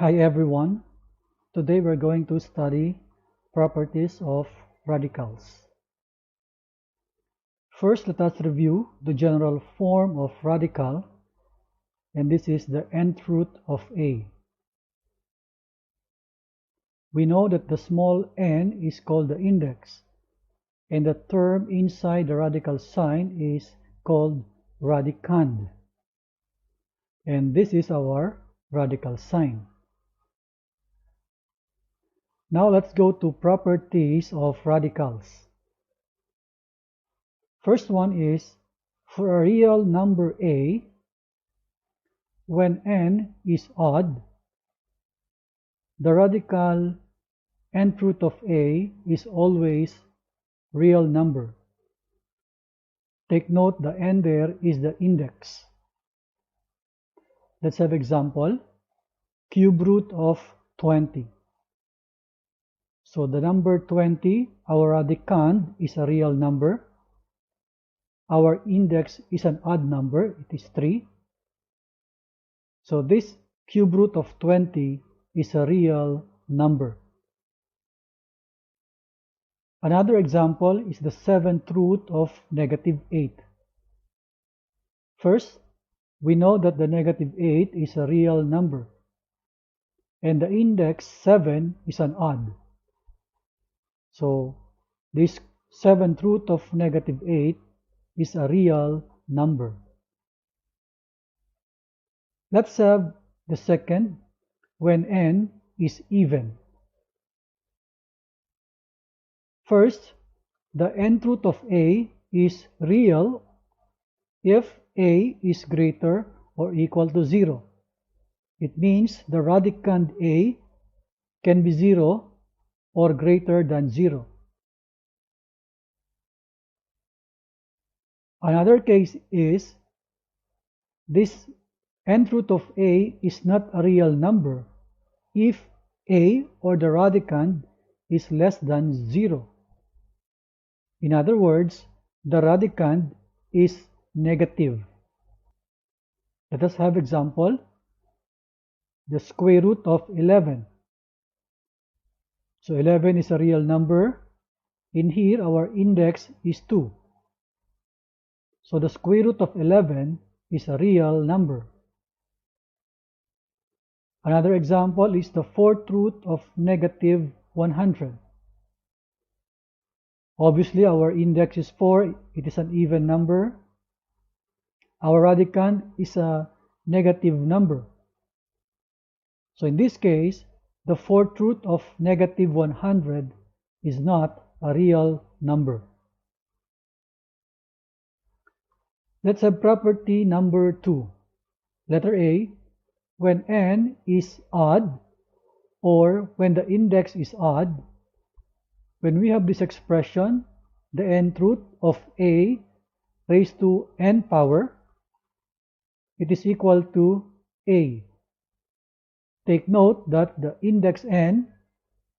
Hi everyone, today we're going to study properties of radicals. First, let us review the general form of radical, and this is the nth root of a. We know that the small n is called the index, and the term inside the radical sign is called radicand, and this is our radical sign. Now let's go to properties of radicals. First one is, for a real number a, when n is odd, the radical nth root of a is always real number. Take note, the n there is the index. Let's have example, cube root of 20. So the number 20, our radicand is a real number. Our index is an odd number, it is 3. So this cube root of 20 is a real number. Another example is the 7th root of negative 8. First, we know that the negative 8 is a real number, and the index 7 is an odd. So this 7th root of negative 8 is a real number. Let's have the second, when n is even. First, the nth root of a is real if a is greater or equal to 0. It means the radicand a can be 0 or greater than 0. Another case is this nth root of a is not a real number if a or the radicand is less than 0. In other words, the radicand is negative. Let us have example, the square root of 11. So 11 is a real number. In here, our index is 2. So the square root of 11 is a real number. Another example is the 4th root of negative 100. Obviously, our index is 4. It is an even number. Our radicand is a negative number. So in this case, the 4th root of negative 100 is not a real number. Let's have property number 2. Letter A, when n is odd, or when the index is odd, when we have this expression, the nth root of a raised to n power, it is equal to a. Take note that the index n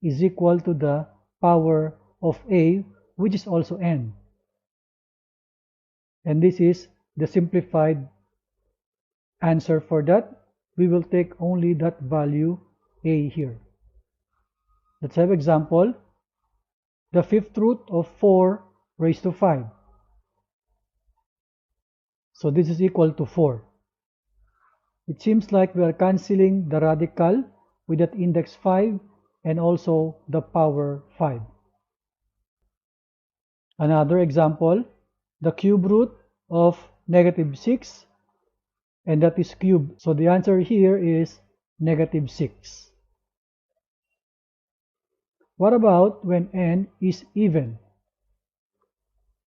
is equal to the power of a, which is also n. And this is the simplified answer for that. We will take only that value a here. Let's have example, the 5th root of 4 raised to 5. So this is equal to 4. It seems like we are cancelling the radical with that index 5 and also the power 5. Another example, the cube root of negative 6, and that is cube. So the answer here is negative 6. What about when n is even?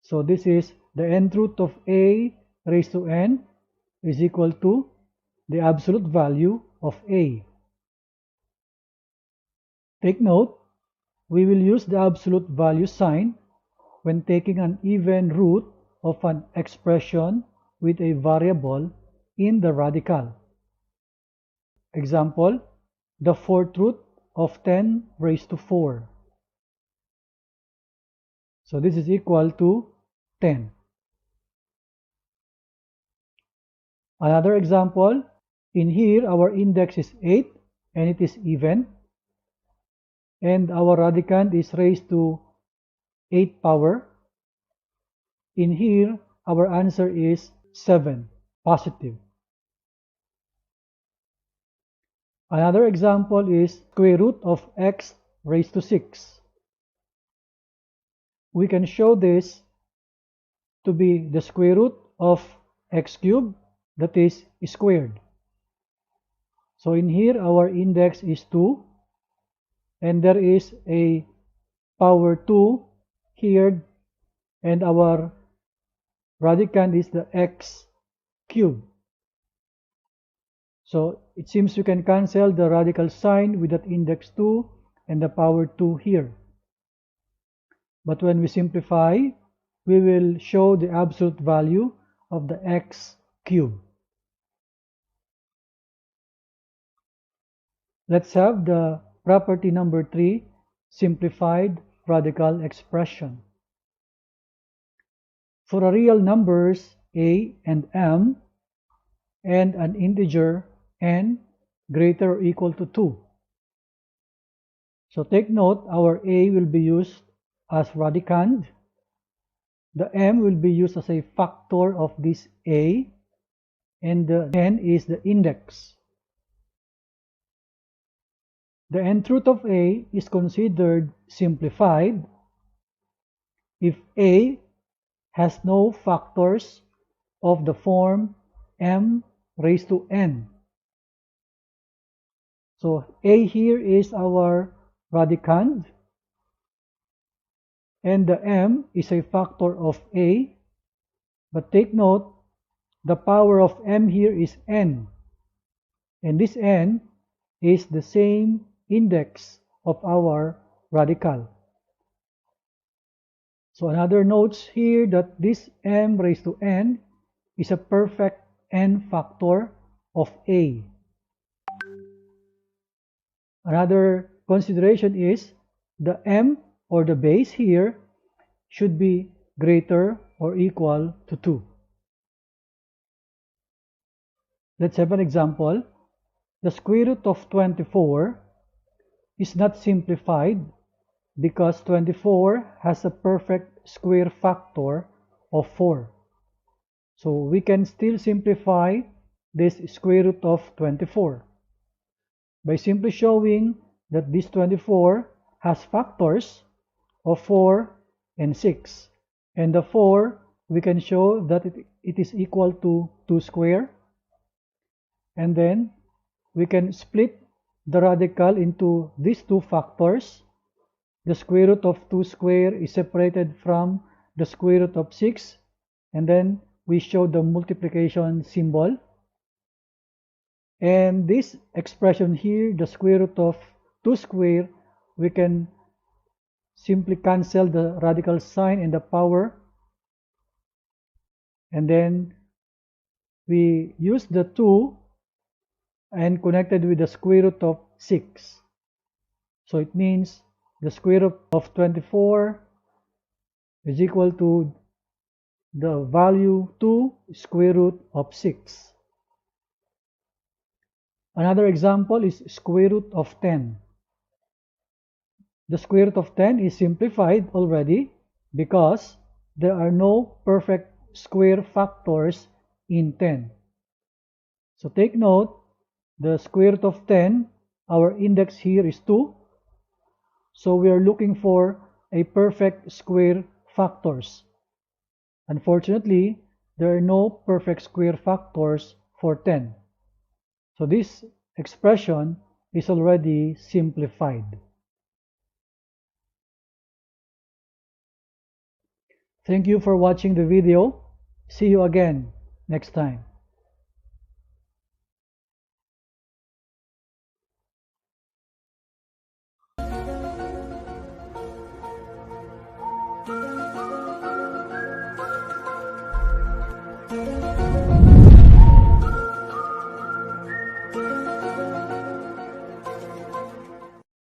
So this is the nth root of a raised to n is equal to the absolute value of a. Take note, we will use the absolute value sign when taking an even root of an expression with a variable in the radical. Example, the 4th root of 10 raised to 4. So this is equal to 10. Another example, in here our index is 8 and it is even, and our radicand is raised to 8 power. In here, our answer is 7, positive. Another example is square root of x raised to 6. We can show this to be the square root of x cubed, that is squared. So in here, our index is 2, and there is a power 2 here, and our radicand is the x cubed. So it seems we can cancel the radical sign with that index 2 and the power 2 here. But when we simplify, we will show the absolute value of the x cubed. Let's have the property number 3, simplified radical expression. For a real numbers a and m and an integer n greater or equal to 2. So take note, our a will be used as radicand. The m will be used as a factor of this a, and the n is the index. The nth root of a is considered simplified if a has no factors of the form m raised to n. So a here is our radicand, and the m is a factor of a, but take note, the power of m here is n, and this n is the same index of our radical. So another notes here that this m raised to n is a perfect n factor of a. Another consideration is the m or the base here should be greater or equal to 2. Let's have an example. The square root of 24 is not simplified because 24 has a perfect square factor of 4. So we can still simplify this square root of 24 by simply showing that this 24 has factors of 4 and 6. And the 4, we can show that it is equal to 2 square. And then we can split the radical into these two factors. The square root of 2 square is separated from the square root of 6, and then we show the multiplication symbol. And this expression here, the square root of 2 square, we can simply cancel the radical sign and the power, and then we use the 2 and connected with the square root of 6. So it means the square root of 24 is equal to the value 2 square root of 6. Another example is square root of 10. The square root of 10 is simplified already because there are no perfect square factors in 10. So take note, the square root of 10, our index here is 2. So we are looking for a perfect square factors. Unfortunately, there are no perfect square factors for 10. So this expression is already simplified. Thank you for watching the video. See you again next time.